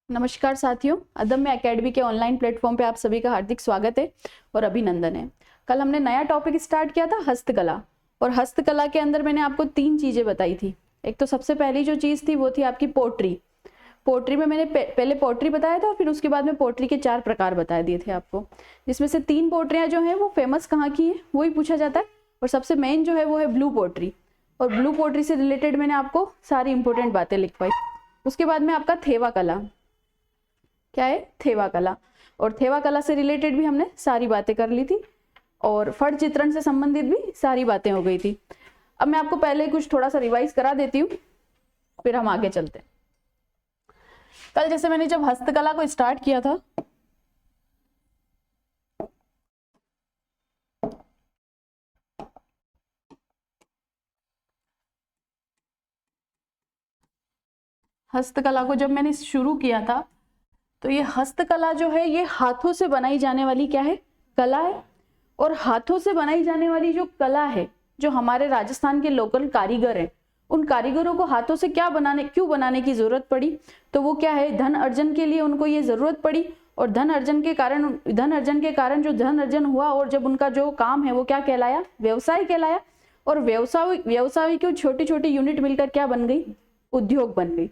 नमस्कार साथियों, अदम्य एकेडमी के ऑनलाइन प्लेटफॉर्म पे आप सभी का हार्दिक स्वागत है और अभिनंदन है। कल हमने नया टॉपिक स्टार्ट किया था हस्तकला, और हस्तकला के अंदर मैंने आपको 3 चीजें बताई थी। एक तो सबसे पहली जो चीज थी वो थी आपकी पोट्री। पोट्री में मैंने पहले पोट्री बताया था और फिर उसके बाद में पोट्री के 4 प्रकार बता दिए थे आपको, जिसमें से 3 पोट्रियां जो है वो फेमस कहाँ की है वही पूछा जाता है, और सबसे मेन जो है वो है ब्लू पोट्री। और ब्लू पोट्री से रिलेटेड मैंने आपको सारी इंपॉर्टेंट बातें लिखवाई। उसके बाद में आपका थेवा कला, क्या है थेवा कला, और थेवा कला से रिलेटेड भी हमने सारी बातें कर ली थी, और फट चित्रण से संबंधित भी सारी बातें हो गई थी। अब मैं आपको पहले कुछ थोड़ा सा रिवाइज करा देती हूँ, फिर हम आगे चलते हैं। कल जैसे मैंने जब हस्तकला को स्टार्ट किया था, हस्तकला को जब मैंने शुरू किया था तो ये हस्तकला जो है ये हाथों से बनाई जाने वाली क्या है, कला है। और हाथों से बनाई जाने वाली जो कला है, जो हमारे राजस्थान के लोकल कारीगर हैं, उन कारीगरों को हाथों से क्यों बनाने की जरूरत पड़ी, तो वो क्या है, धन अर्जन के लिए उनको ये जरूरत पड़ी। और धन अर्जन के कारण जो धन अर्जन हुआ, और जब उनका जो काम है वो क्या कहलाया, व्यवसाय कहलाया। और व्यवसाय की छोटी छोटी यूनिट मिलकर क्या बन गई, उद्योग बन गई।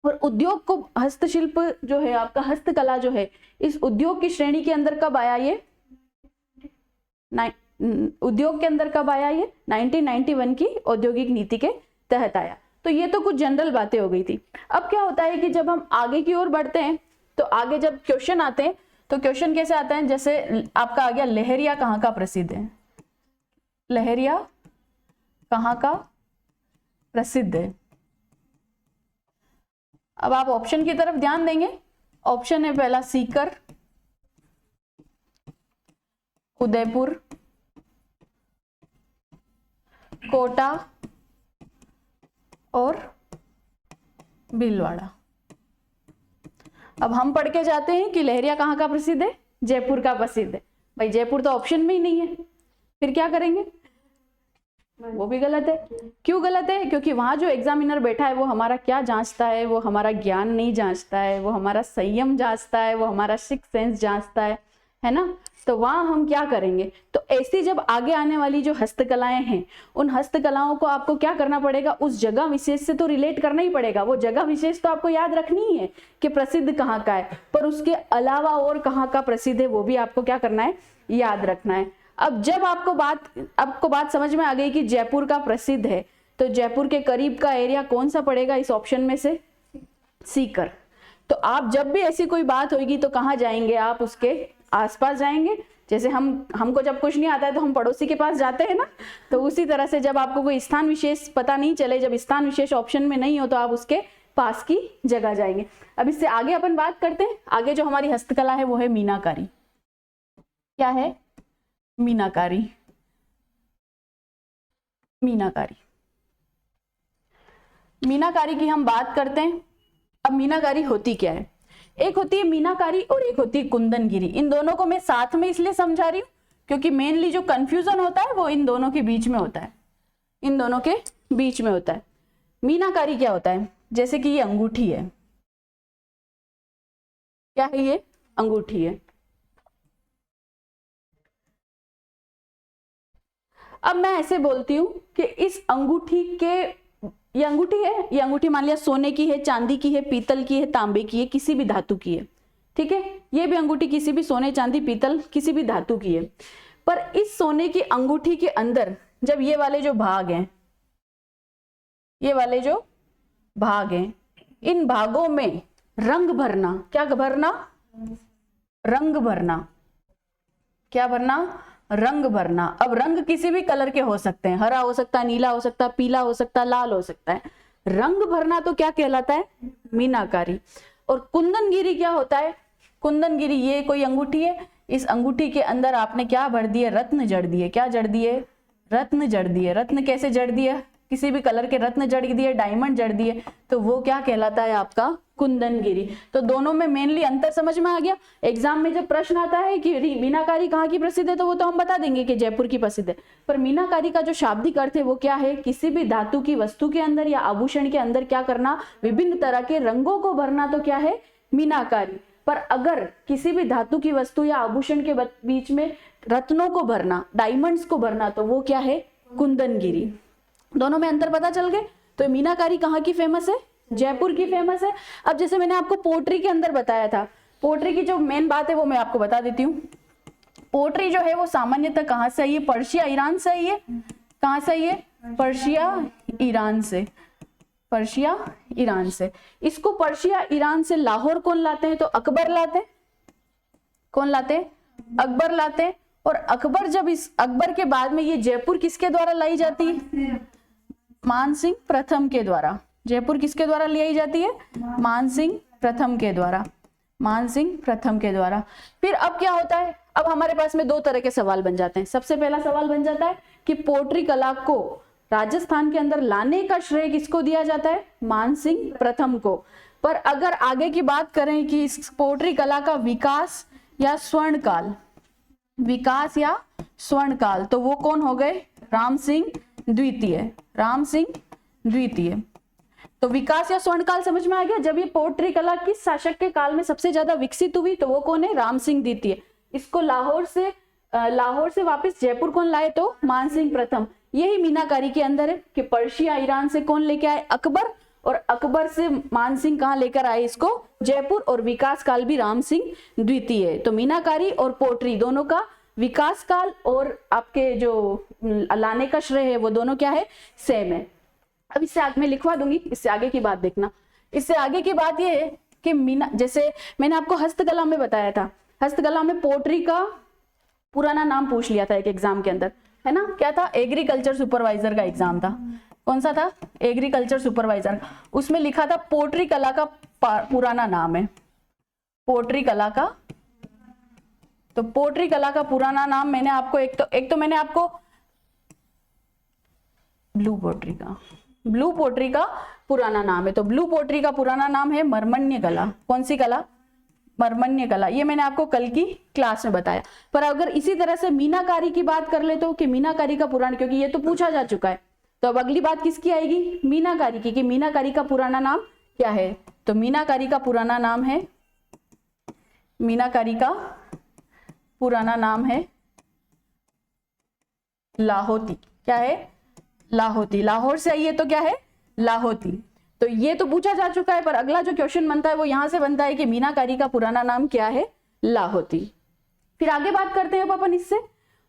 और उद्योग को हस्तशिल्प जो है आपका, हस्तकला जो है, इस उद्योग की श्रेणी के अंदर कब आया ये, उद्योग के अंदर कब आया ये, 1991 की औद्योगिक नीति के तहत आया। तो ये तो कुछ जनरल बातें हो गई थी। अब क्या होता है कि जब हम आगे की ओर बढ़ते हैं तो आगे जब क्वेश्चन आते हैं तो क्वेश्चन कैसे आता है, जैसे आपका आ गया लहरिया कहाँ का प्रसिद्ध है, लहरिया कहाँ का प्रसिद्ध है। अब आप ऑप्शन की तरफ ध्यान देंगे। ऑप्शन है पहला सीकर, उदयपुर, कोटा और भीलवाड़ा। अब हम पढ़ के जाते हैं कि लहरिया कहाँ का प्रसिद्ध है, जयपुर का प्रसिद्ध है। भाई जयपुर तो ऑप्शन में ही नहीं है, फिर क्या करेंगे, वो भी गलत है। क्यों गलत है, क्योंकि वहां जो एग्जामिनर बैठा है वो हमारा क्या जांचता है, वो हमारा ज्ञान नहीं जांचता है, वो हमारा संयम जांचता है, वो हमारा सिक्स सेंस जांचता है ना। तो वहां हम क्या करेंगे, तो ऐसी जब आगे आने वाली जो हस्तकलाएं हैं, उन हस्तकलाओं को आपको क्या करना पड़ेगा, उस जगह विशेष से तो रिलेट करना ही पड़ेगा। वो जगह विशेष तो आपको याद रखनी ही है कि प्रसिद्ध कहाँ का है, पर उसके अलावा और कहाँ का प्रसिद्ध है वो भी आपको क्या करना है, याद रखना है। अब जब आपको बात समझ में आ गई कि जयपुर का प्रसिद्ध है, तो जयपुर के करीब का एरिया कौन सा पड़ेगा इस ऑप्शन में से, सीकर। तो आप जब भी ऐसी कोई बात होगी तो कहाँ जाएंगे, आप उसके आसपास जाएंगे। जैसे हमको जब कुछ नहीं आता है तो हम पड़ोसी के पास जाते हैं ना, तो उसी तरह से जब आपको कोई स्थान विशेष पता नहीं चले, जब स्थान विशेष ऑप्शन में नहीं हो, तो आप उसके पास की जगह जाएंगे। अब इससे आगे अपन बात करते हैं। आगे जो हमारी हस्तकला है वो है मीनाकारी। क्या है, मीनाकारी। मीनाकारी मीनाकारी की हम बात करते हैं। अब मीनाकारी होती क्या है, एक होती है मीनाकारी और एक होती है कुंदनगिरी। इन दोनों को मैं साथ में इसलिए समझा रही हूं क्योंकि मेनली जो कंफ्यूजन होता है वो इन दोनों के बीच में होता है, इन दोनों के बीच में होता है। मीनाकारी क्या होता है, जैसे कि ये अंगूठी है, क्या है ये, अंगूठी है। अब मैं ऐसे बोलती हूं कि इस अंगूठी के, ये अंगूठी है, ये अंगूठी मान लिया सोने की है, चांदी की है, पीतल की है, तांबे की है, किसी भी धातु की है, ठीक है। ये भी अंगूठी किसी भी सोने, चांदी, पीतल, किसी भी धातु की है। पर इस सोने की अंगूठी के अंदर जब ये वाले जो भाग हैं, ये वाले जो भाग हैं, इन भागों में रंग भरना, क्या भरना, रंग भरना, क्या भरना, रंग भरना। अब रंग किसी भी कलर के हो सकते हैं, हरा हो सकता है, नीला हो सकता है, पीला हो सकता है, लाल हो सकता है। रंग भरना तो क्या कहलाता है, मीनाकारी। और कुंदनगिरी क्या होता है, कुंदनगिरी ये कोई अंगूठी है, इस अंगूठी के अंदर आपने क्या भर दिए, रत्न जड़ दिए। क्या जड़ दिए, रत्न जड़ दिए। रत्न कैसे जड़ दिए, किसी भी कलर के रत्न जड़ दिए, डायमंड जड़ दिए, तो वो क्या कहलाता है आपका, कुंदनगिरी। तो दोनों में मेनली अंतर समझ में आ गया। एग्जाम में जब प्रश्न आता है कि मीनाकारी कहाँ की प्रसिद्ध है, तो वो तो हम बता देंगे कि जयपुर की प्रसिद्ध है, पर मीनाकारी का जो शाब्दिक अर्थ है वो क्या है, किसी भी धातु की वस्तु के अंदर या आभूषण के अंदर क्या करना, विभिन्न तरह के रंगों को भरना, तो क्या है, मीनाकारी। पर अगर किसी भी धातु की वस्तु या आभूषण के बीच में रत्नों को भरना, डायमंड्स को भरना, तो वो क्या है? कुंदनगिरी। दोनों में अंतर पता चल गए। तो मीनाकारी कहाँ की फेमस है? जयपुर की फेमस है। अब जैसे मैंने आपको पोट्री के अंदर बताया था, पोट्री की जो मेन बात है वो मैं आपको बता देती हूँ। पोट्री जो है वो सामान्यतः कहाँ से आई है? पर्शिया ईरान से आई है। कहाँ से आई है? पर्शिया ईरान से। पर्शिया ईरान से। इसको पर्शिया ईरान से लाहौर कौन लाते हैं? तो अकबर लाते हैं। कौन लाते हैं? अकबर लाते हैं। और अकबर जब अकबर के बाद में ये जयपुर किसके द्वारा लाई जाती है? मानसिंह प्रथम के द्वारा। जयपुर किसके द्वारा लाई जाती है? मानसिंह प्रथम के द्वारा। मानसिंह प्रथम के द्वारा। फिर अब क्या होता है? अब हमारे पास में दो तरह के सवाल बन जाते हैं। सबसे पहला सवाल बन जाता है कि पोट्री कला को राजस्थान के अंदर लाने का श्रेय किसको दिया जाता है? मानसिंह प्रथम को। पर अगर आगे की बात करें कि इस पोट्री कला का विकास या स्वर्णकाल, विकास या स्वर्णकाल, तो वो कौन हो गए? राम सिंह द्वितीय। राम सिंह द्वितीय। तो विकास या स्वर्णकाल समझ में आ गया। जब ये पोट्री कला किस शासक के काल में सबसे ज्यादा विकसित हुई, तो वो कौन है? राम सिंह द्वितीय। इसको लाहौर से वापस जयपुर कौन लाए? तो मानसिंह प्रथम। यही मीनाकारी के अंदर है कि पर्शिया ईरान से कौन लेके आए? अकबर। और अकबर से मानसिंह कहाँ लेकर आए इसको? जयपुर। और विकास काल भी राम सिंह द्वितीय। तो मीनाकारी और पोट्री दोनों का विकास काल और आपके जो लाने का श्रेय है वो दोनों क्या है? सेम है। अब इससे आगे मैं लिखवा दूंगी, इससे आगे की बात देखना। इससे आगे की बात ये है कि जैसे मैंने आपको हस्तकला में बताया था, हस्तकला में पोट्री का पुराना नाम पूछ लिया था एक एग्जाम के अंदर, है ना? क्या था? एग्रीकल्चर सुपरवाइजर का एग्जाम था। कौन सा था? Agriculture supervisor. उसमें लिखा था पोट्री कला का पुराना नाम है। पोट्री कला का, तो पोट्री कला का पुराना नाम मैंने आपको एक तो मैंने आपको ब्लू पोट्री का पुराना नाम है। तो ब्लू पोट्री का पुराना नाम है मर्मण्य कला। कौन सी कला? मर्मण्य कला। ये मैंने आपको कल की क्लास में बताया। पर अगर इसी तरह से मीनाकारी की बात कर ले तो कि मीनाकारी का पुराना, क्योंकि ये तो पूछा जा चुका है, तो अब अगली बात किसकी आएगी? मीनाकारी की। कि मीनाकारी का पुराना नाम क्या है? तो मीनाकारी का पुराना नाम है, मीनाकारी का पुराना नाम है लाहोती। क्या है? लाहोती। लाहौर से आई है तो क्या है? लाहोती। तो ये तो पूछा जा चुका है, पर अगला जो क्वेश्चन बनता है वो यहां से बनता है कि मीनाकारी का पुराना नाम क्या है? लाहोती। फिर आगे बात करते हैं अपन इससे।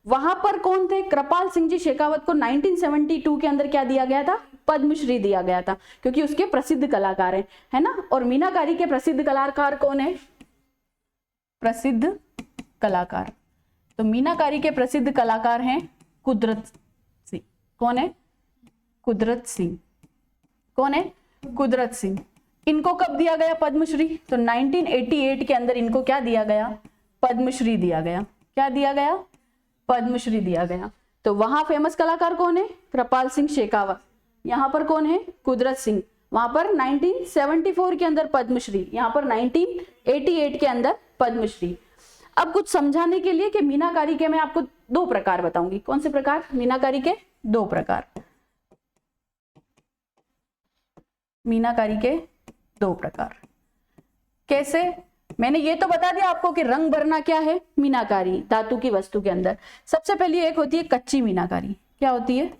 वहां पर कौन थे? कृपाल सिंह जी शेखावत को 1972 के अंदर क्या दिया गया था? पद्मश्री दिया गया था, क्योंकि उसके प्रसिद्ध कलाकार हैं, है ना? और मीनाकारी के प्रसिद्ध कलाकार कौन है? प्रसिद्ध कलाकार, तो मीनाकारी के प्रसिद्ध कलाकार हैं कुदरत सिंह। कौन है? कुदरत सिंह। कौन है? कुदरत सिंह। इनको कब दिया गया पद्मश्री? तो 1988 के अंदर इनको क्या दिया गया? पद्मश्री दिया गया। क्या दिया गया? पद्मश्री दिया गया। तो वहां फेमस कलाकार कौन है? कृपाल सिंह शेखावत। यहाँ पर कौन है? कुदरत सिंह। वहां पर 1974 के अंदर पद्मश्री, यहाँ पर 1988 के अंदर पद्मश्री। अब कुछ समझाने के लिए कि मीनाकारी के मैं आपको दो प्रकार बताऊंगी। कौन से प्रकार? मीनाकारी के दो प्रकार। मीनाकारी के दो प्रकार कैसे? मैंने ये तो बता दिया आपको कि रंग भरना क्या है? मीनाकारी, धातु की वस्तु के अंदर। सबसे पहली एक होती है कच्ची मीनाकारी। क्या होती है?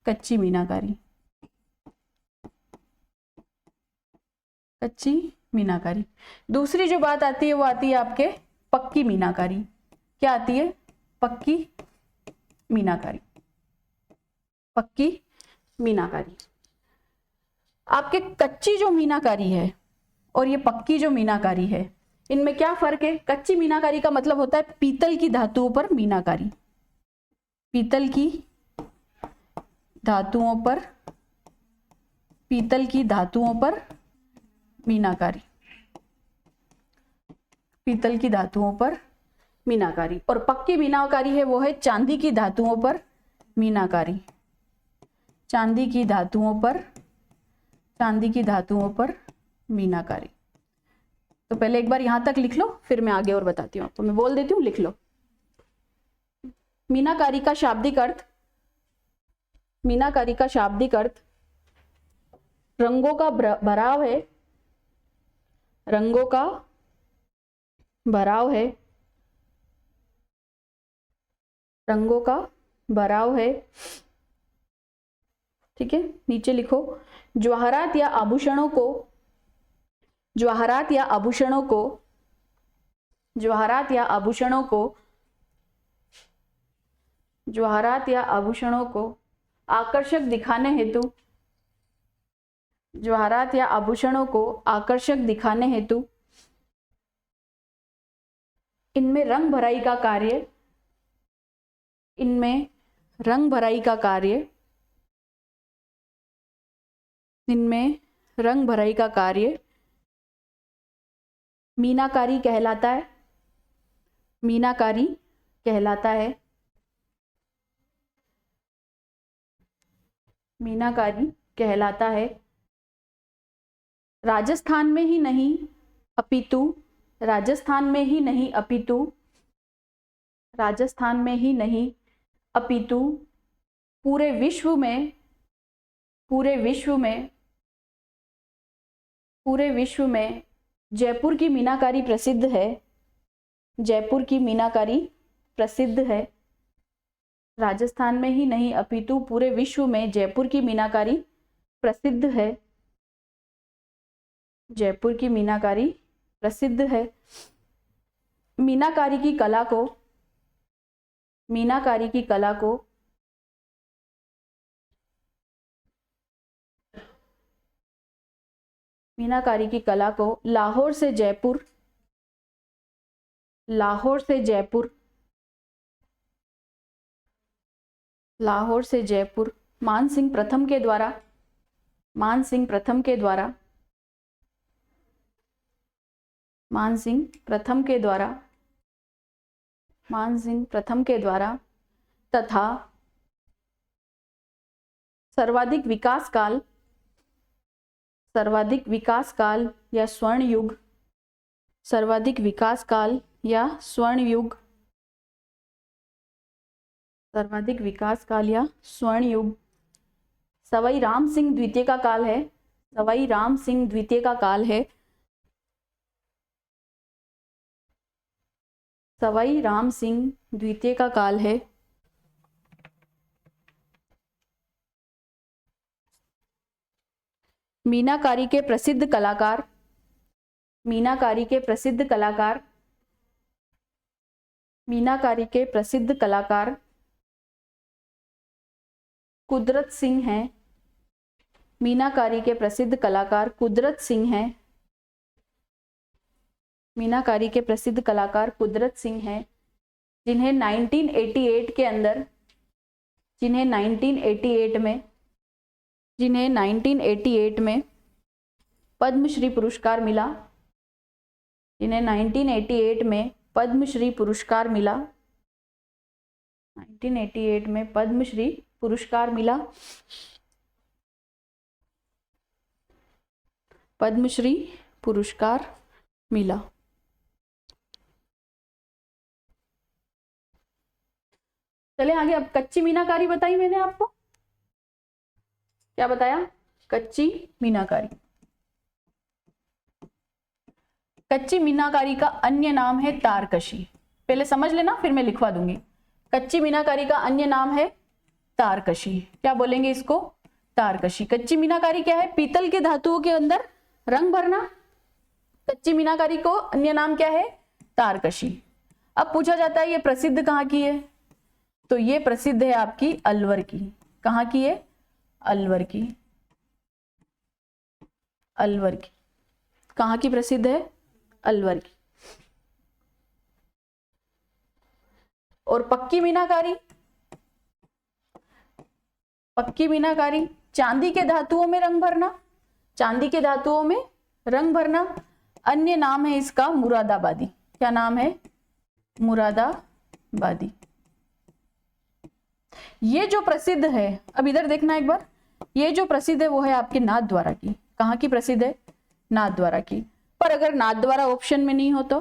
कच्ची मीनाकारी। कच्ची मीनाकारी। दूसरी जो बात आती है वो आती है आपके पक्की मीनाकारी। क्या आती है? पक्की मीनाकारी। पक्की मीनाकारी। आपके कच्ची जो मीनाकारी है और ये पक्की जो मीनाकारी है, इनमें क्या फर्क है? कच्ची मीनाकारी का मतलब होता है पीतल की धातुओं पर मीनाकारी। पीतल की धातुओं पर, पीतल की धातुओं पर मीनाकारी। पीतल की धातुओं पर मीनाकारी। और पक्की मीनाकारी है वो है चांदी की धातुओं पर मीनाकारी। चांदी की धातुओं पर, चांदी की धातुओं पर मीनाकारी। तो पहले एक बार यहां तक लिख लो, फिर मैं आगे और बताती हूँ आपको। मैं बोल देती हूँ, लिख लो। मीनाकारी का शाब्दिक अर्थ, मीनाकारी का शाब्दिक अर्थ रंगों का भराव है, रंगों का भराव है, रंगों का भराव है। ठीक है, नीचे लिखो जवाहरात या आभूषणों को, जवाहरात या आभूषणों को, जवाहरात या आभूषणों को, जवाहरात या आभूषणों को आकर्षक दिखाने हेतु, जवाहरात या आभूषणों को आकर्षक दिखाने हेतु इनमें रंग भराई का कार्य, इनमें रंग भराई का कार्य, इनमें रंग भराई का कार्य मीनाकारी कहलाता है, मीनाकारी कहलाता है, मीनाकारी कहलाता है। राजस्थान में ही नहीं अपितु, राजस्थान में ही नहीं अपितु, राजस्थान में ही नहीं अपितु पूरे विश्व में, पूरे विश्व में, पूरे विश्व में जयपुर की मीनाकारी प्रसिद्ध है, जयपुर की मीनाकारी प्रसिद्ध है। राजस्थान में ही नहीं अपितु पूरे विश्व में जयपुर की मीनाकारी प्रसिद्ध है, जयपुर की मीनाकारी प्रसिद्ध है। मीनाकारी की कला को, मीनाकारी की कला को मीनाकारी की कला को लाहौर से जयपुर, लाहौर से जयपुर, लाहौर से जयपुर मान सिंह प्रथम के द्वारा, मान सिंह प्रथम के द्वारा, मान सिंह प्रथम के द्वारा, मान सिंह प्रथम के द्वारा तथा सर्वाधिक विकास काल, सर्वाधिक विकास काल या स्वर्ण युग, सर्वाधिक विकास काल या स्वर्ण युग, सर्वाधिक विकास काल या स्वर्ण युग सवाई राम सिंह द्वितीय का काल है, सवाई राम सिंह द्वितीय का काल है, सवाई राम सिंह द्वितीय का काल है। मीनाकारी के प्रसिद्ध कलाकार, मीनाकारी के प्रसिद्ध कलाकार, मीनाकारी के प्रसिद्ध कलाकार कुदरत सिंह हैं, मीनाकारी के प्रसिद्ध कलाकार कुदरत सिंह हैं, मीनाकारी के प्रसिद्ध कलाकार कुदरत सिंह हैं, जिन्हें 1988 के अंदर, जिन्हें 1988 में, जिन्हें 1988 में पद्मश्री पुरस्कार मिला, जिन्हें 1988 में पद्मश्री पुरस्कार मिला, 1988 में पद्मश्री पुरस्कार मिला, पद्मश्री पुरस्कार मिला। चले आगे। अब कच्ची मीनाकारी बताई मैंने आपको, क्या बताया? कच्ची मीनाकारी। कच्ची मीनाकारी का अन्य नाम है तारकशी। पहले समझ लेना फिर मैं लिखवा दूंगी। कच्ची मीनाकारी का अन्य नाम है तारकशी। क्या बोलेंगे इसको? तारकशी। कच्ची मीनाकारी क्या है? पीतल के धातुओं के अंदर रंग भरना। कच्ची मीनाकारी को अन्य नाम क्या है? तारकशी। अब पूछा जाता है ये प्रसिद्ध कहाँ की है, तो ये प्रसिद्ध है आपकी अलवर की। कहाँ की है? अलवर की। अलवर की। कहाँ की प्रसिद्ध है? अलवर की। और पक्की मीनाकारी, पक्की मीनाकारी चांदी के धातुओं में रंग भरना, चांदी के धातुओं में रंग भरना। अन्य नाम है इसका मुरादाबादी। क्या नाम है? मुरादाबादी। ये जो प्रसिद्ध है, अब इधर देखना एक बार, ये जो प्रसिद्ध है वो है आपके नाथद्वारा की। कहाँ की प्रसिद्ध है? नाथद्वारा की। पर अगर नाथद्वारा ऑप्शन में नहीं हो तो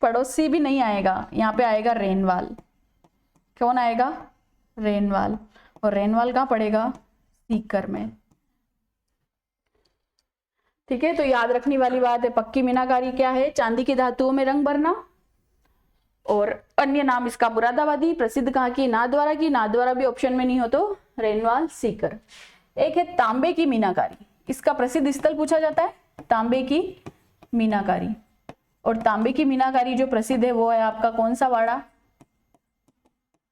पड़ोसी भी नहीं आएगा, यहाँ पे आएगा रेनवाल। कौन आएगा? रेनवाल। और रेनवाल कहाँ पड़ेगा? सीकर में। ठीक है, तो याद रखने वाली बात है, पक्की मीनाकारी क्या है? चांदी की धातुओं में रंग भरना। और अन्य नाम इसका मुरादाबादी। प्रसिद्ध कहाँ की? नाथद्वारा की। नाथद्वारा भी ऑप्शन में नहीं हो तो रेनवाल सीकर। एक है तांबे की मीनाकारी, इसका प्रसिद्ध स्थल पूछा जाता है तांबे की मीनाकारी। और तांबे की मीनाकारी जो प्रसिद्ध है वो है आपका कौन सा वाड़ा?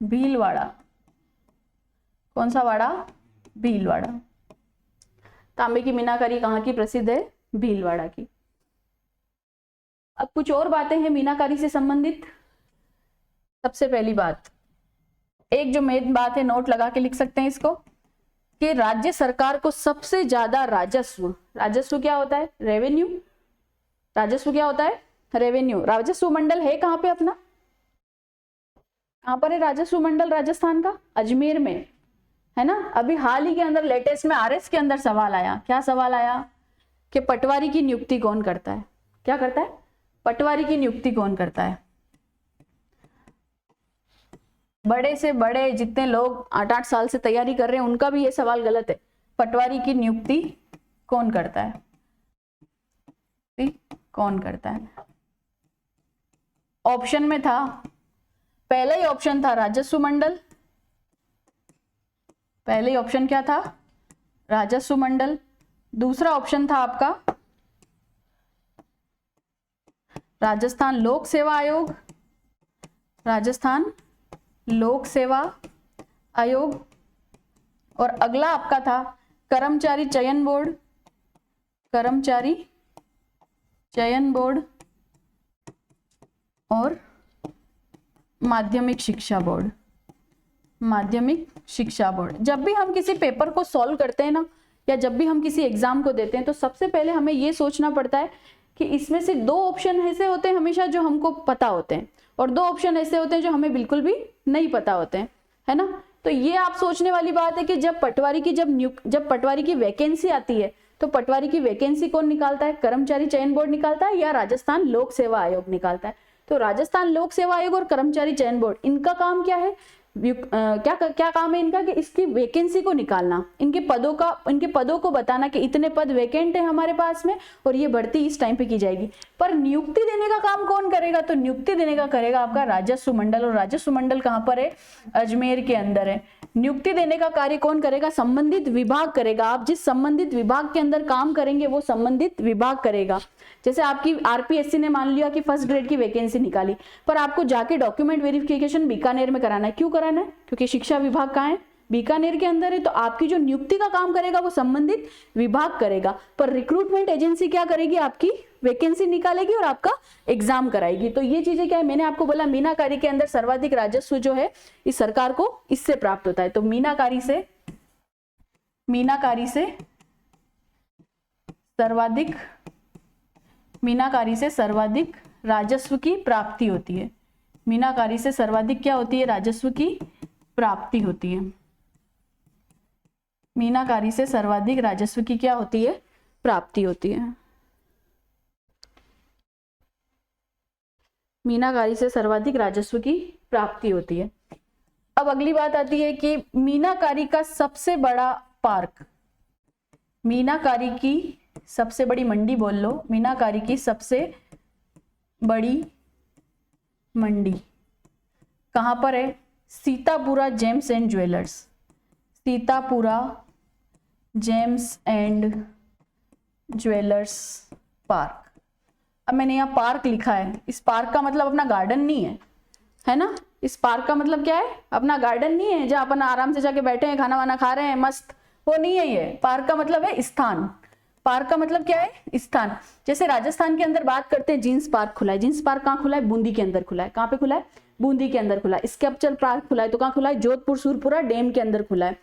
भीलवाड़ा। कौन सा वाड़ा? भीलवाड़ा। तांबे की मीनाकारी कहाँ की प्रसिद्ध है? भीलवाड़ा की। अब कुछ और बातें हैं मीनाकारी से संबंधित। सबसे पहली बात, एक जो मेन बात है, नोट लगा के लिख सकते हैं इसको, कि राज्य सरकार को सबसे ज्यादा राजस्व, राजस्व क्या होता है? रेवेन्यू। राजस्व क्या होता है? रेवेन्यू। राजस्व मंडल है कहाँ पे अपना? कहाँ पर है राजस्व मंडल राजस्थान का? अजमेर में, है ना। अभी हाल ही के अंदर लेटेस्ट में आरएस के अंदर सवाल आया। क्या सवाल आया? कि पटवारी की नियुक्ति कौन करता है? क्या करता है? पटवारी की नियुक्ति कौन करता है? बड़े से बड़े जितने लोग 8-8 साल से तैयारी कर रहे हैं उनका भी ये सवाल गलत है। पटवारी की नियुक्ति कौन करता है? कौन करता है? ऑप्शन में था, पहला ही ऑप्शन था राजस्व मंडल। पहले ही ऑप्शन क्या था? राजस्व मंडल। दूसरा ऑप्शन था आपका राजस्थान लोक सेवा आयोग। राजस्थान लोक सेवा आयोग। और अगला आपका था कर्मचारी चयन बोर्ड। कर्मचारी चयन बोर्ड और माध्यमिक शिक्षा बोर्ड। माध्यमिक शिक्षा बोर्ड। जब भी हम किसी पेपर को सॉल्व करते हैं ना, या जब भी हम किसी एग्जाम को देते हैं, तो सबसे पहले हमें ये सोचना पड़ता है कि इसमें से 2 ऑप्शन ऐसे होते हैं हमेशा जो हमको पता होते हैं, और 2 ऑप्शन ऐसे होते हैं जो हमें बिल्कुल भी नहीं पता होते हैं, है ना। तो ये आप सोचने वाली बात है कि जब पटवारी की जब पटवारी की वैकेंसी आती है, तो पटवारी की वैकेंसी कौन निकालता है? कर्मचारी चयन बोर्ड निकालता है या राजस्थान लोक सेवा आयोग निकालता है? तो राजस्थान लोक सेवा आयोग और कर्मचारी चयन बोर्ड, इनका काम क्या है? क्या काम है इनका? कि इसकी वैकेंसी को निकालना, इनके पदों को बताना कि इतने पद वैकेंट है हमारे पास में और ये भर्ती इस टाइम पे की जाएगी। पर नियुक्ति देने का काम कौन करेगा? तो नियुक्ति देने का करेगा आपका राजस्व मंडल। और राजस्व मंडल कहाँ पर है? अजमेर के अंदर है। नियुक्ति देने का कार्य कौन करेगा? संबंधित विभाग करेगा। आप जिस संबंधित विभाग के अंदर काम करेंगे वो संबंधित विभाग करेगा। जैसे आपकी आरपीएससी ने मान लिया कि फर्स्ट ग्रेड की वैकेंसी निकाली, पर आपको जाके डॉक्यूमेंट वेरिफिकेशन बीकानेर में कराना है। क्यों कराना है? क्योंकि शिक्षा विभाग कहाँ है? बीकानेर के अंदर है। तो आपकी जो नियुक्ति का काम करेगा वो संबंधित विभाग करेगा, पर रिक्रूटमेंट एजेंसी क्या करेगी? आपकी वैकेंसी निकालेगी और आपका एग्जाम कराएगी। तो ये चीजें क्या है? मैंने आपको बोला मीनाकारी के अंदर सर्वाधिक राजस्व जो है इस सरकार को इससे प्राप्त होता है। तो मीनाकारी से सर्वाधिक राजस्व की प्राप्ति होती है। मीनाकारी से सर्वाधिक क्या होती है? राजस्व की प्राप्ति होती है। मीनाकारी से सर्वाधिक राजस्व की क्या होती है? प्राप्ति होती है। मीनाकारी से सर्वाधिक राजस्व की प्राप्ति होती है। अब अगली बात आती है कि मीनाकारी का सबसे बड़ा पार्क, मीनाकारी की सबसे बड़ी मंडी बोल लो, मीनाकारी की सबसे बड़ी मंडी कहां पर है? Sitapura James and jewellers. Sitapura James and jewellers park. अब मैंने यहाँ पार्क लिखा है, इस पार्क का मतलब अपना गार्डन नहीं है ना। इस पार्क का मतलब क्या है? अपना गार्डन नहीं है जहाँ अपन आराम से जाके बैठे हैं, खाना वाना खा रहे हैं मस्त, वो नहीं है ये। पार्क का मतलब है स्थान। पार्क का मतलब क्या है? स्थान। जैसे राजस्थान के अंदर बात करते हैं, जींस पार्क खुला है। जींस पार्क कहाँ खुला है? बूंदी के अंदर खुला है। कहाँ पे खुला है? बूंदी के अंदर खुला है। स्कल्पचर पार्क खुला है तो कहाँ खुला है? जोधपुर सूरपुरा डैम के अंदर खुला है।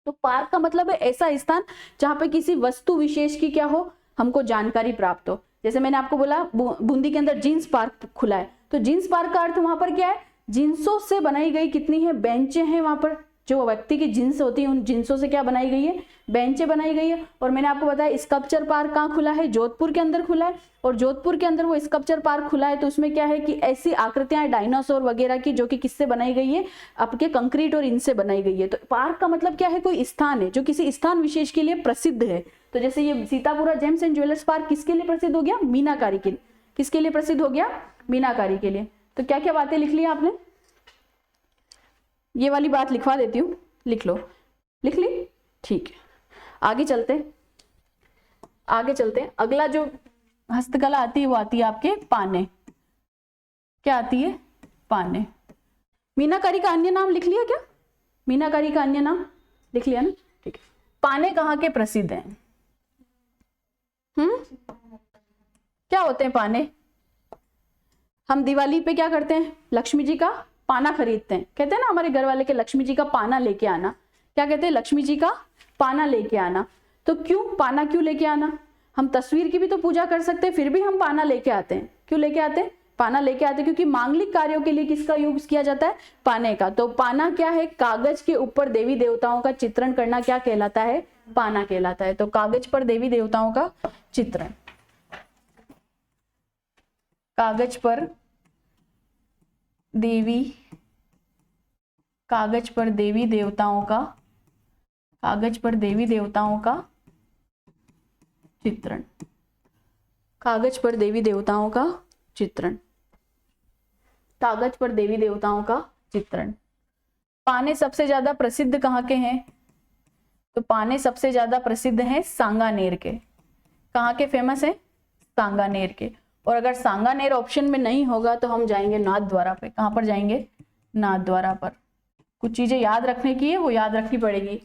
तो पार्क का मतलब है ऐसा स्थान जहाँ पे किसी वस्तु विशेष की क्या हो, हमको जानकारी प्राप्त हो। जैसे मैंने आपको बोला बूंदी के अंदर जींस पार्क खुला है, तो जींस पार्क का अर्थ वहां पर क्या है? जींसों से बनाई गई कितनी है? बेंचें हैं वहां पर जो व्यक्ति की जिन्स होती है उन जिन्सों से क्या बनाई गई है, बेंचें बनाई गई है। और मैंने आपको बताया स्कल्पचर पार्क कहाँ खुला है, जोधपुर के अंदर खुला है। और जोधपुर के अंदर वो स्कल्पचर पार्क खुला है तो उसमें क्या है कि ऐसी आकृतियां डायनासोर वगैरह की जो कि किससे बनाई गई है, आपके कंक्रीट और इनसे बनाई गई है। तो पार्क का मतलब क्या है, कोई स्थान है जो किसी स्थान विशेष के लिए प्रसिद्ध है। तो जैसे ये Sitapura James and jewellers park किसके लिए प्रसिद्ध हो गया, मीनाकारी के लिए। किसके लिए प्रसिद्ध हो गया, मीनाकारी के लिए। तो क्या क्या बातें लिख ली आपने, ये वाली बात लिखवा देती हूँ, लिख लो, लिख ली, ठीक है। आगे चलते अगला जो हस्तकला आती है वो आती है आपके पाने। क्या आती है, पाने। मीनाकारी का अन्य नाम लिख लिया क्या, मीनाकारी का अन्य नाम लिख लिया ना, ठीक है। पाने कहाँ के प्रसिद्ध हैं, क्या होते हैं पाने। हम दिवाली पे क्या करते हैं, लक्ष्मी जी का पाना खरीदते हैं। कहते हैं ना हमारे घर वाले के, लक्ष्मी जी का पाना लेके आना। क्या कहते हैं, लक्ष्मी जी का पाना लेके आना। तो क्यों पाना, क्यों लेके आना, हम तस्वीर की भी तो पूजा कर सकते हैं, फिर भी हम पाना लेके आते हैं। क्यों लेके आते हैं, पाना लेके आते हैं क्योंकि मांगलिक कार्यों के लिए किसका यूज किया जाता है, पाने का। तो पाना क्या है, कागज के ऊपर देवी देवताओं का चित्रण करना क्या कहलाता है, पाना कहलाता है। तो कागज पर देवी देवताओं का चित्रण, कागज पर देवी, कागज पर देवी देवताओं का, कागज पर देवी देवताओं का चित्रण, कागज पर देवी देवताओं का चित्रण, कागज पर देवी देवताओं का चित्रण। पाने सबसे ज्यादा प्रसिद्ध कहाँ के हैं, तो पाने सबसे ज्यादा प्रसिद्ध हैं सांगानेर के। कहाँ के फेमस है, सांगानेर के। और अगर सांगानेर ऑप्शन में नहीं होगा तो हम जाएंगे नाथद्वारा पे। कहाँ पर जाएंगे, नाथद्वारा पर। कुछ चीजें याद रखने की है, वो याद रखनी पड़ेगी,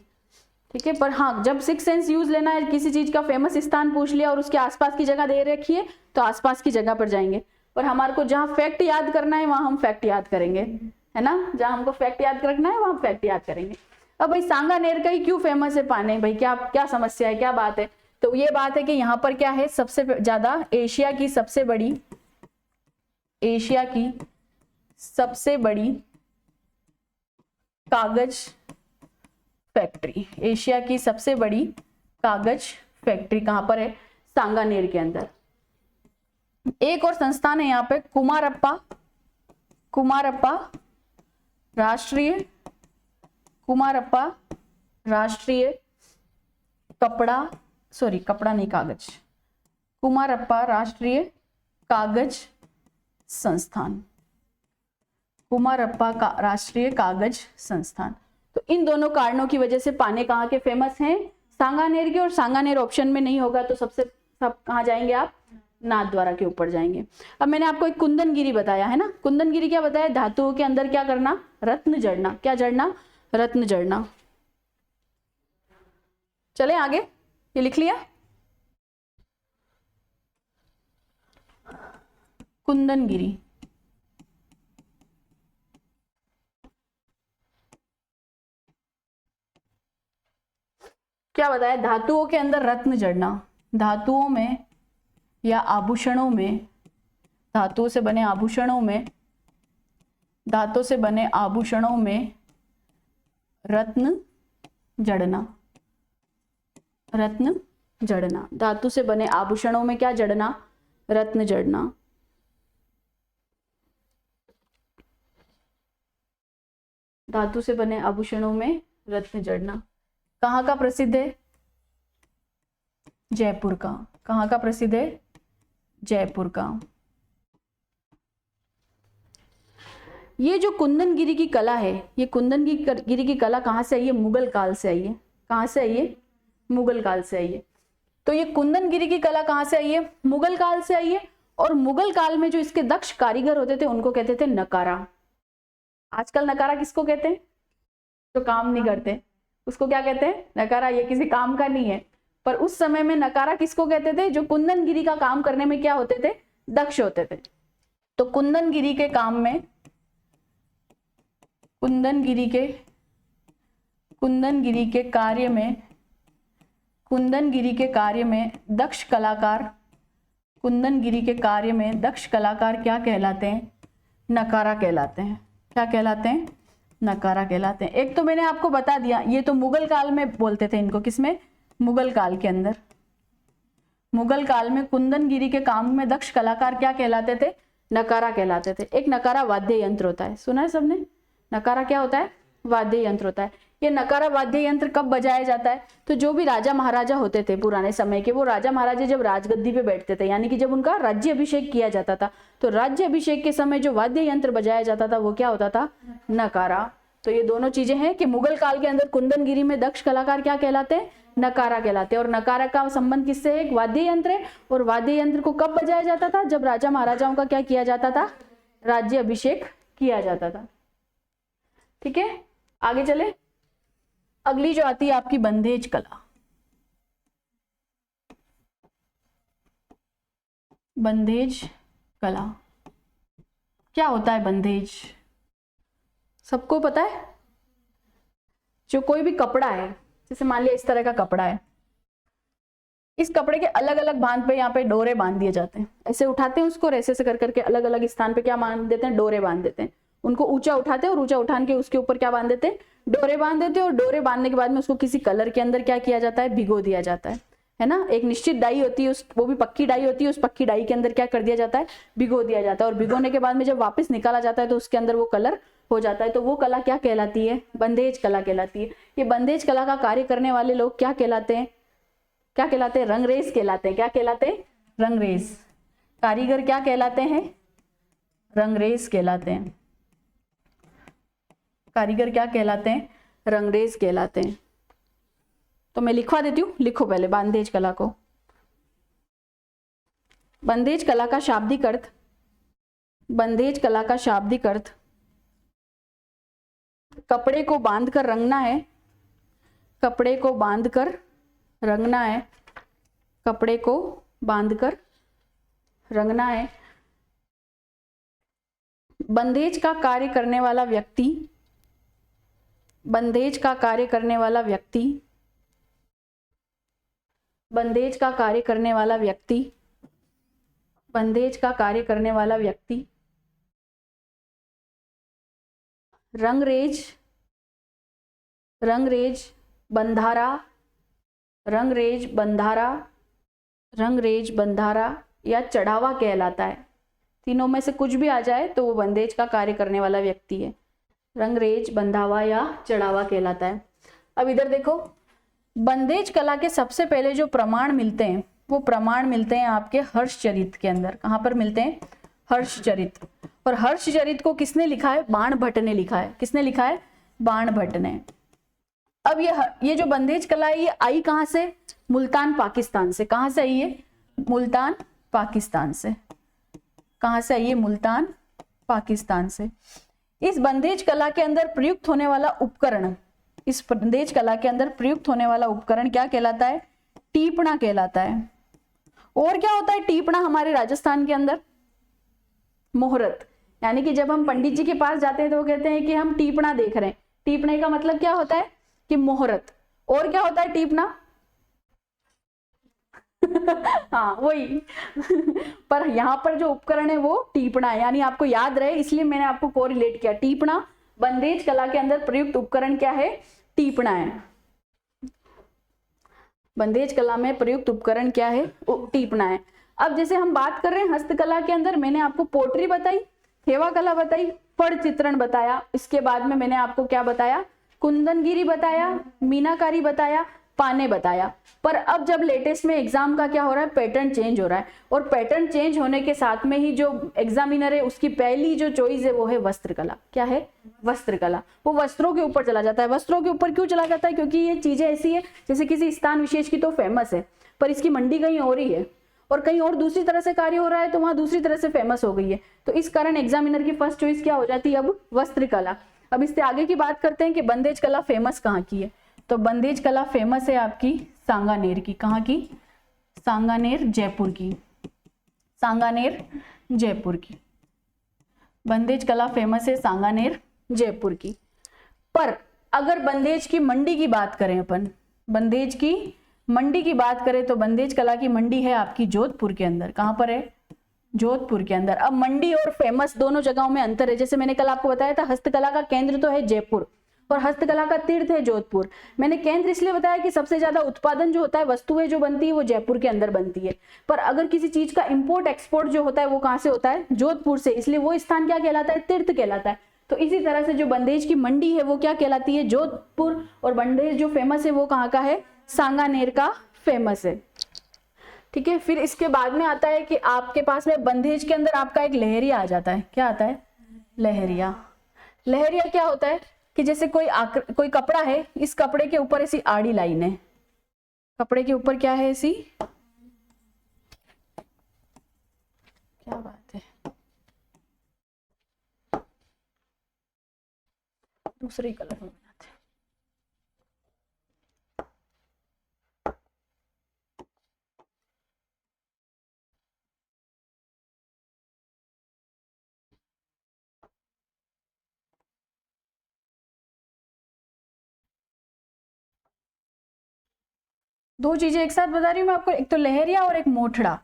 ठीक है। पर हाँ, जब सिक्स सेंस यूज लेना है, किसी चीज का फेमस स्थान पूछ लिया और उसके आसपास की जगह दे रखी है तो आसपास की जगह पर जाएंगे। पर हमारे को जहाँ फैक्ट याद करना है वहां हम फैक्ट याद करेंगे, है ना। जहाँ हमको फैक्ट याद रखना है वहां फैक्ट याद करेंगे। अब भाई सांगानेर का ही क्यों फेमस है पाने, भाई क्या क्या समस्या है, क्या बात है। तो ये बात है कि यहाँ पर क्या है, सबसे ज्यादा एशिया की सबसे बड़ी, एशिया की सबसे बड़ी कागज फैक्ट्री, एशिया की सबसे बड़ी कागज फैक्ट्री कहां पर है, सांगानेर के अंदर। एक और संस्थान है यहाँ पे, कुमारप्पा, कुमारप्पा राष्ट्रीय, कुमारप्पा राष्ट्रीय कपड़ा, सॉरी कपड़ा नहीं, कागज, कुमारप्पा राष्ट्रीय कागज संस्थान, कुमारप्पा का राष्ट्रीय कागज संस्थान। तो इन दोनों कारणों की वजह से पाने कहाँ के फेमस हैं, सांगानेर के। और सांगानेर ऑप्शन में नहीं होगा तो सब कहाँ जाएंगे आप, नाथद्वारा के ऊपर जाएंगे। अब मैंने आपको एक कुंदनगिरी बताया है ना, कुंदनगिरी क्या बताया, धातुओं के अंदर क्या करना, रत्न जड़ना। क्या जड़ना, रत्न जड़ना। चले आगे, ये लिख लिया, कुंदनगिरी। क्या बताया, धातुओं के अंदर रत्न जड़ना। धातुओं में या आभूषणों में, धातुओं से बने आभूषणों में, धातु से बने आभूषणों में रत्न जड़ना, रत्न जड़ना। धातु से बने आभूषणों में क्या जड़ना, रत्न जड़ना। धातु से बने आभूषणों में रत्न जड़ना। कहाँ का प्रसिद्ध है, जयपुर का। कहाँ का प्रसिद्ध है, जयपुर का। ये जो कुंदनगिरी की कला है, ये कुंदनगिरी की कला कहाँ से आई है, मुगल काल से आई है। कहाँ से आई है, मुगल काल से आई है। तो ये कुंदनगिरी की कला कहाँ से आई है, मुगल काल से आई है। और मुगल काल में जो इसके दक्ष कारीगर होते थे उनको कहते थे नकारा। आजकल नकारा किसको कहते हैं, तो काम नहीं करते, उसको क्या कहते हैं, नकारा। ये किसी काम का नहीं है, पर उस समय में नकारा किसको कहते थे, जो कुंदनगिरी का काम करने में क्या होते थे, दक्ष होते थे। तो कुंदनगिरी के काम में, कुंदनगिरी के कार्य में, कुंदनगिरी के कार्य में दक्ष कलाकार, कुंदनगिरी के कार्य में दक्ष कलाकार क्या कहलाते हैं, नकारा कहलाते हैं। क्या कहलाते हैं, नकारा कहलाते हैं। एक तो मैंने आपको बता दिया, ये तो मुगल काल में बोलते थे इनको, किसमें? मुगल काल के अंदर। मुगल काल में कुंदनगिरी के काम में दक्ष कलाकार क्या कहलाते थे? नकारा कहलाते थे। एक नकारा वाद्य यंत्र होता है, सुना है सबने? नकारा क्या होता है? वाद्य यंत्र होता है। ये नकारा वाद्य यंत्र कब बजाया जाता है? तो जो भी राजा महाराजा होते थे पुराने समय के, वो राजा महाराजा जब राजगद्दी पे बैठते थे, यानी कि जब उनका राज्य अभिषेक किया जाता था, तो राज्य अभिषेक के समय जो वाद्य यंत्र बजाया जाता था वो क्या होता था? नकारा। तो ये दोनों चीजें हैं कि मुगल काल के अंदर कुंदनगिरी में दक्ष कलाकार क्या कहलाते हैं? नकारा कहलाते हैं। और नकारा का संबंध किससे है? एक वाद्य यंत्र है। और वाद्य यंत्र को कब बजाया जाता था? जब राजा महाराजाओं का क्या किया जाता था? राज्य अभिषेक किया जाता था। ठीक है, आगे चले। अगली जो आती है आपकी बंधेज कला। बंधेज कला क्या होता है? बंधेज सबको पता है? जो कोई भी कपड़ा है, जैसे मान लिया इस तरह का कपड़ा है, इस कपड़े के अलग अलग बांध पे यहाँ पे डोरे बांध दिए जाते हैं। ऐसे उठाते हैं उसको, ऐसे कर करके अलग अलग स्थान पे क्या बांध देते हैं? डोरे बांध देते हैं। उनको ऊंचा उठाते हैं और ऊंचा उठान के उसके ऊपर क्या बांध देते हैं? डोरे बांध देते हैं। और डोरे बांधने के बाद में उसको किसी कलर के अंदर क्या किया जाता है? भिगो दिया जाता है ना। एक निश्चित डाई होती है, वो भी पक्की डाई होती है, उस पक्की डाई के अंदर क्या कर दिया जाता है? भिगो दिया जाता है। और भिगोने के बाद में जब वापस निकाला जाता है तो उसके अंदर वो कलर हो जाता है। तो वो कला क्या कहलाती है? बंधेज कला कहलाती है। ये बंधेज कला का कार्य करने वाले लोग क्या कहलाते हैं? क्या कहलाते हैं? रंगरेज कहलाते हैं। क्या कहलाते हैं? रंगरेज। कारीगर क्या कहलाते हैं? रंगरेज कहलाते हैं। कारीगर क्या कहलाते हैं? रंगरेज कहलाते हैं। तो मैं लिखवा देती हूँ, लिखो पहले बंधेज कला को। बंधेज कला का शाब्दिक अर्थ, बंधेज कला का शाब्दिक अर्थ कपड़े को बांधकर रंगना है। कपड़े को बांधकर रंगना है। कपड़े को बांधकर रंगना है। बंधेज का कार्य करने वाला व्यक्ति, बंधेज का कार्य करने वाला व्यक्ति, बंधेज का कार्य करने वाला व्यक्ति, बंधेज का कार्य करने वाला व्यक्ति रंगरेज, रंगरेज बंधारा, रंगरेज बंधारा, रंगरेज बंधारा या चढ़ावा कहलाता है। तीनों में से कुछ भी आ जाए तो वो बंधेज का कार्य करने वाला व्यक्ति है। रंगरेज, बंधावा या चढ़ावा कहलाता है। अब इधर देखो, बंधेज कला के सबसे पहले जो प्रमाण मिलते हैं वो प्रमाण मिलते हैं आपके हर्षचरित के अंदर। कहाँ पर मिलते हैं? हर्षचरित। और हर्षचरित को किसने लिखा है? बाण भट्ट ने लिखा है। किसने लिखा है? बाण भट्ट ने। अब ये जो बंधेज कला है ये आई कहाँ से? मुल्तान पाकिस्तान से। कहाँ से आई ये? मुल्तान पाकिस्तान से। कहाँ से आई ये? मुल्तान पाकिस्तान से। इस बंधेज कला के अंदर प्रयुक्त होने वाला उपकरण, इस बंधेज कला के अंदर प्रयुक्त होने वाला उपकरण क्या कहलाता है? टीपणा कहलाता है। और क्या होता है टीपणा हमारे राजस्थान के अंदर? मुहूर्त। यानी कि जब हम पंडित जी के पास जाते हैं तो वो कहते हैं कि हम टीपणा देख रहे हैं। टीपणे का मतलब क्या होता है? कि मुहूर्त। और क्या होता है टीपणा? हाँ वही। पर यहाँ पर जो उपकरण है वो टीपणा है, यानी आपको याद रहे इसलिए मैंने आपको कोरिलेट किया। टीपणा, बंधेज कला के अंदर प्रयुक्त उपकरण क्या है? टीपणा है। बंधेज कला में प्रयुक्त उपकरण क्या है? टीपणा है। अब जैसे हम बात कर रहे हैं हस्तकला के अंदर, मैंने आपको पोट्री बताई, थेवा कला बताई, फड़ चित्रण बताया, इसके बाद में मैंने आपको क्या बताया? कुंदनगिरी बताया, मीनाकारी बताया, पाने बताया। पर अब जब लेटेस्ट में एग्जाम का क्या हो रहा है? पैटर्न चेंज हो रहा है। और पैटर्न चेंज होने के साथ में ही जो एग्जामिनर है उसकी पहली जो चॉइस है वो है वस्त्रकला। क्या है? वस्त्रकला। वो वस्त्रों के ऊपर चला जाता है। वस्त्रों के ऊपर क्यों चला जाता है? क्योंकि ये चीजें ऐसी है जैसे किसी स्थान विशेष की तो फेमस है पर इसकी मंडी कहीं और ही है और कहीं और दूसरी तरह से कार्य हो रहा है तो वहां दूसरी तरह से फेमस हो गई है। तो इस कारण एग्जामिनर की फर्स्ट चॉइस क्या हो जाती है? अब वस्त्रकला। अब इससे आगे की बात करते हैं कि बंधेज कला फेमस कहाँ की है। तो बंधेज कला फेमस है आपकी सांगानेर की। कहाँ की? सांगानेर, जयपुर की। सांगानेर, जयपुर की। बंधेज कला फेमस है सांगानेर, जयपुर की। पर अगर बंधेज की मंडी की बात करें, अपन बंधेज की मंडी की बात करें तो बंधेज कला की मंडी है आपकी जोधपुर के अंदर। कहाँ पर है? जोधपुर के अंदर। अब मंडी और फेमस दोनों जगहों में अंतर है। जैसे मैंने कल आपको बताया था हस्तकला का केंद्र तो है जयपुर और हस्तकला का तीर्थ है जोधपुर। मैंने केंद्र इसलिए बताया कि सबसे ज्यादा उत्पादन जो होता है, वस्तुएं जो बनती है वो जयपुर के अंदर बनती है। पर अगर किसी चीज का इंपोर्ट एक्सपोर्ट जो होता है वो कहाँ से होता है, जोधपुर से, इसलिए वो स्थान क्या कहलाता है, तीर्थ कहलाता है। तो इसी तरह से जो बंदेज की मंडी है वो क्या कहलाती है, जोधपुर, और बंदेज जो फेमस है वो कहाँ का है, सांगानेर का फेमस है। ठीक है, फिर इसके बाद में आता है कि आपके पास में बंदेज के अंदर आपका एक लहरिया आ जाता है। क्या आता है, लहरिया। लहरिया क्या होता है कि जैसे कोई कपड़ा है, इस कपड़े के ऊपर ऐसी आड़ी लाइन है, कपड़े के ऊपर क्या है, ऐसी, क्या बात है, दूसरे कलर में बनाते हैं। दो चीजें एक साथ बता रही हूँ मैं आपको, एक तो लहरिया और एक मोठड़ा।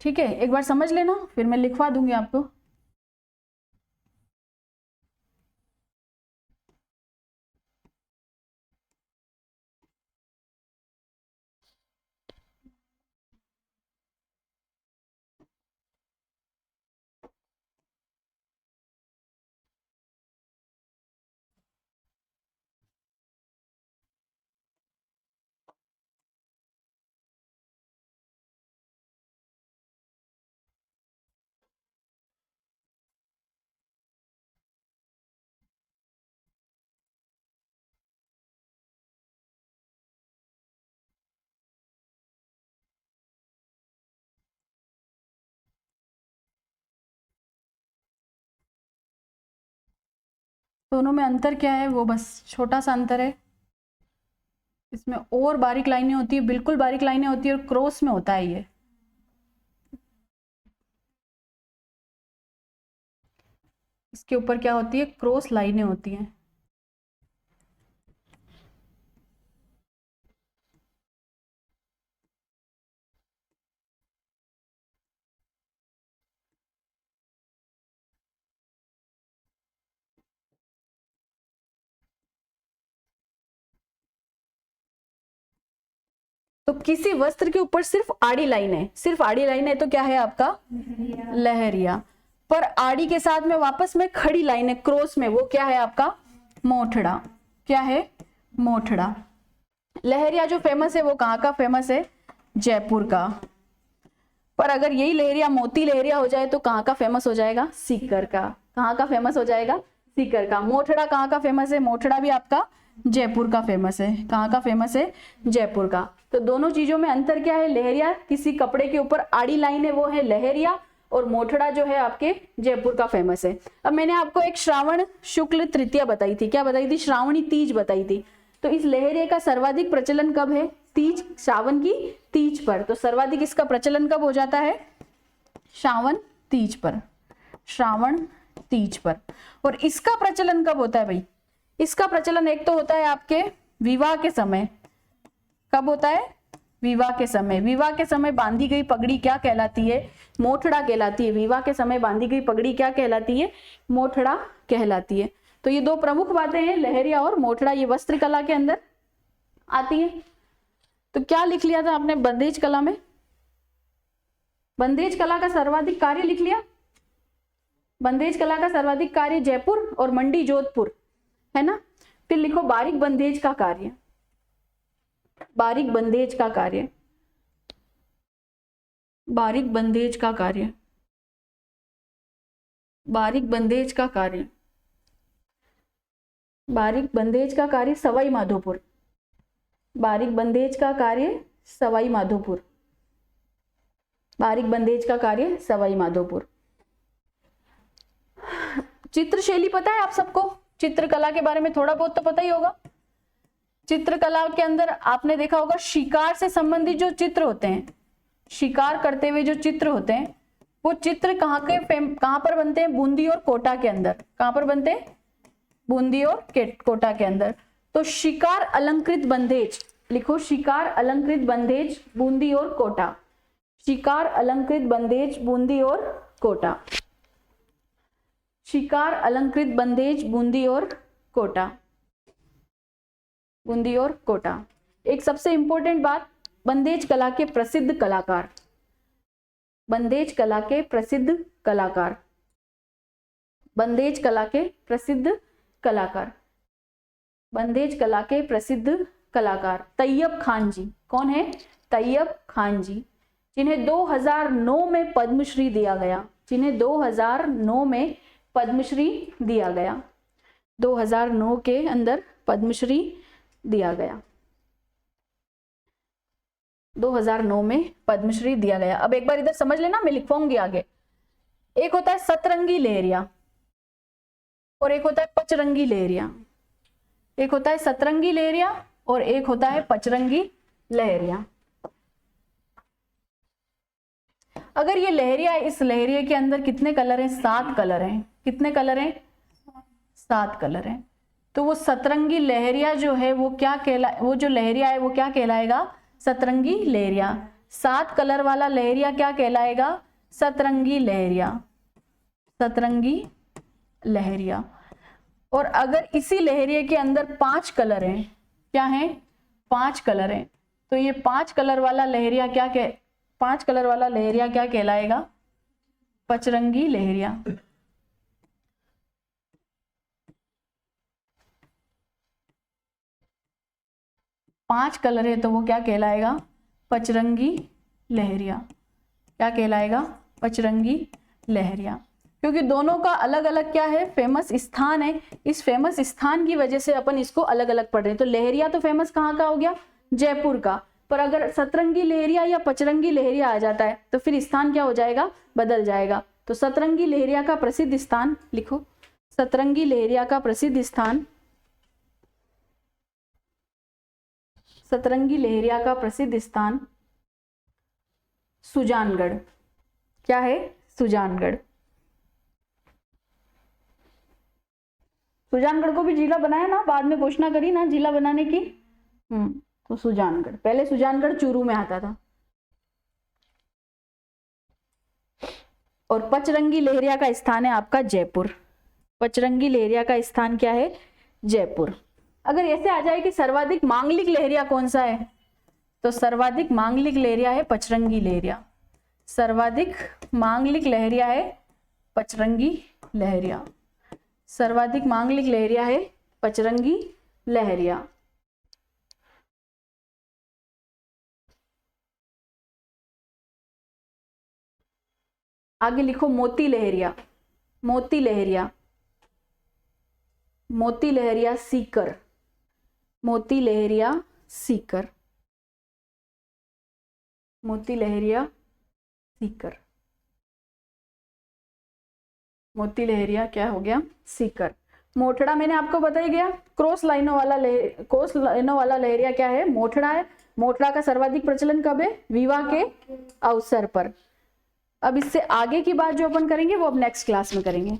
ठीक है, एक बार समझ लेना फिर मैं लिखवा दूंगी आपको। दोनों में अंतर क्या है, वो बस छोटा सा अंतर है, इसमें और बारीक लाइनें होती है, बिल्कुल बारीक लाइनें होती है, और क्रॉस में होता है ये। इसके ऊपर क्या होती है, क्रॉस लाइनें होती हैं। तो किसी वस्त्र के ऊपर सिर्फ आड़ी लाइन है, सिर्फ आड़ी लाइन है तो क्या है आपका, लहरिया। पर आड़ी के साथ में वापस में खड़ी लाइन है क्रॉस में, वो क्या है आपका, मोठड़ा। क्या है, मोठड़ा। लहरिया जो फेमस है वो कहाँ का फेमस है, जयपुर का। पर अगर यही लहरिया मोती लहरिया हो जाए तो कहाँ का फेमस हो जाएगा, सीकर का। कहाँ का फेमस हो जाएगा, सीकर का। मोठड़ा कहाँ का फेमस है, मोठड़ा भी आपका जयपुर का फेमस है। कहाँ का फेमस है, जयपुर का। तो दोनों चीजों में अंतर क्या है, लहरिया किसी कपड़े के ऊपर आड़ी लाइन है वो है लहरिया, और मोठड़ा जो है आपके जयपुर का फेमस है। अब मैंने आपको एक श्रावण शुक्ल तृतीया बताई थी, क्या बताई थी, श्रावणी तीज बताई थी। तो इस लहरिया का सर्वाधिक प्रचलन कब है, तीज, सावन की तीज पर। तो सर्वाधिक इसका प्रचलन कब हो जाता है, श्रावण तीज पर, श्रावण तीज पर। और इसका प्रचलन कब होता है भाई, इसका प्रचलन एक तो होता है आपके विवाह के समय। कब होता है, विवाह के समय। विवाह के समय बांधी गई पगड़ी क्या कहलाती है, मोठड़ा कहलाती है। विवाह के समय बांधी गई पगड़ी क्या कहलाती है, मोठड़ा कहलाती है। तो ये दो प्रमुख बातें हैं, लहरिया और मोठड़ा, ये वस्त्र कला के अंदर आती है। तो क्या लिख लिया था आपने बंदेज कला में, बंदेज कला का सर्वाधिक कार्य लिख लिया। बंदेज कला का सर्वाधिक कार्य जयपुर और मंडी जोधपुर है ना। फिर लिखो बारीक बंदेज का कार्य, बारीक बंदेज का कार्य, बारीक बंदेज का कार्य, बारीक बंदेज का कार्य, बारीक बंदेज का कार्य सवाई माधोपुर, बारीक बंदेज का कार्य सवाई माधोपुर, बारीक बंदेज का कार्य सवाई माधोपुर। चित्रशैली पता है आप सबको, चित्रकला के बारे में थोड़ा बहुत तो पता ही होगा। चित्रकला के अंदर आपने देखा होगा शिकार से संबंधित जो चित्र होते हैं, शिकार करते हुए जो चित्र होते हैं, वो चित्र कहाँ पर बनते हैं, बूंदी और कोटा के अंदर। कहाँ पर बनते हैं, बूंदी और कोटा के अंदर। तो शिकार अलंकृत बंदेज लिखो, शिकार अलंकृत बंदेज बूंदी और कोटा। शिकार, अलंकृत, बंदेज, बूंदी और कोटा। शिकार, अलंकृत, बंदेज, बूंदी और कोटा। बूंदी और कोटा। एक सबसे इंपॉर्टेंट बात, बंदेज कला के प्रसिद्ध कलाकार। बंदेज कला के प्रसिद्ध कलाकार। बंदेज कला के प्रसिद्ध कलाकार। बंदेज कला के प्रसिद्ध कलाकार तैयब खान जी। कौन है? तैयब खान जी, जिन्हें 2009 में पद्मश्री दिया गया। जिन्हें 2009 में पद्मश्री दिया गया। 2009 के अंदर पद्मश्री दिया गया। 2009 में पद्मश्री दिया गया। अब एक बार इधर समझ लेना, मैं लिखवाऊंगी आगे। एक होता है सतरंगी लहरिया और एक होता है पचरंगी लहरिया। एक होता है सतरंगी लहरिया और एक होता है पचरंगी लहरिया। अगर ये लहरिया है, इस लहरिया के अंदर कितने कलर हैं? 7 कलर हैं। कितने कलर हैं? 7 कलर हैं। तो वो सतरंगी लहरिया जो है वो क्या वो जो लहरिया है वो क्या कहलाएगा? सतरंगी लहरिया। 7 कलर वाला लहरिया क्या कहलाएगा? सतरंगी लहरिया। सतरंगी लहरिया। और अगर इसी लहरिया के अंदर 5 कलर हैं, क्या हैं? 5 कलर हैं, तो ये 5 कलर वाला लहरिया क्या 5 कलर वाला लहरिया क्या कहलाएगा? पचरंगी लहरिया। पांच कलर है तो वो क्या कहलाएगा? पचरंगी लहरिया। क्या कहलाएगा? पचरंगी लहरिया। क्योंकि दोनों का अलग अलग क्या है? फेमस स्थान है। इस फेमस स्थान की वजह से अपन इसको अलग अलग पढ़ रहे हैं। तो लहरिया तो फेमस कहाँ का हो गया? जयपुर का। पर अगर सतरंगी लहरिया या पचरंगी लहरिया आ जाता है तो फिर स्थान क्या हो जाएगा? बदल जाएगा। तो सतरंगी लहरिया का प्रसिद्ध स्थान लिखो। सतरंगी लहरिया का प्रसिद्ध स्थान, सतरंगी लहरिया का प्रसिद्ध स्थान सुजानगढ़। क्या है? सुजानगढ़। सुजानगढ़ को भी जिला बनाया ना, बाद में घोषणा करी ना जिला बनाने की। तो सुजानगढ़, पहले सुजानगढ़ चूरू में आता था। और पचरंगी लहरिया का स्थान है आपका जयपुर। पचरंगी लहरिया का स्थान क्या है? जयपुर। अगर ऐसे आ जाए कि सर्वाधिक मांगलिक लहरिया कौन सा है, तो सर्वाधिक मांगलिक लहरिया है पचरंगी लहरिया। सर्वाधिक मांगलिक लहरिया है पचरंगी लहरिया। सर्वाधिक मांगलिक लहरिया है पचरंगी लहरिया। आगे लिखो मोती लहरिया। मोती लहरिया। मोती लहरिया सीकर। मोती लहरिया सीकर। मोती लहरिया सीकर। मोती लहरिया क्या हो गया? सीकर। मोठड़ा मैंने आपको बताया गया, क्रॉस लाइनों वाला लहरिया क्या है? मोठड़ा है। मोठड़ा का सर्वाधिक प्रचलन कब है? विवाह के अवसर पर। अब इससे आगे की बात जो अपन करेंगे वो अब नेक्स्ट क्लास में करेंगे।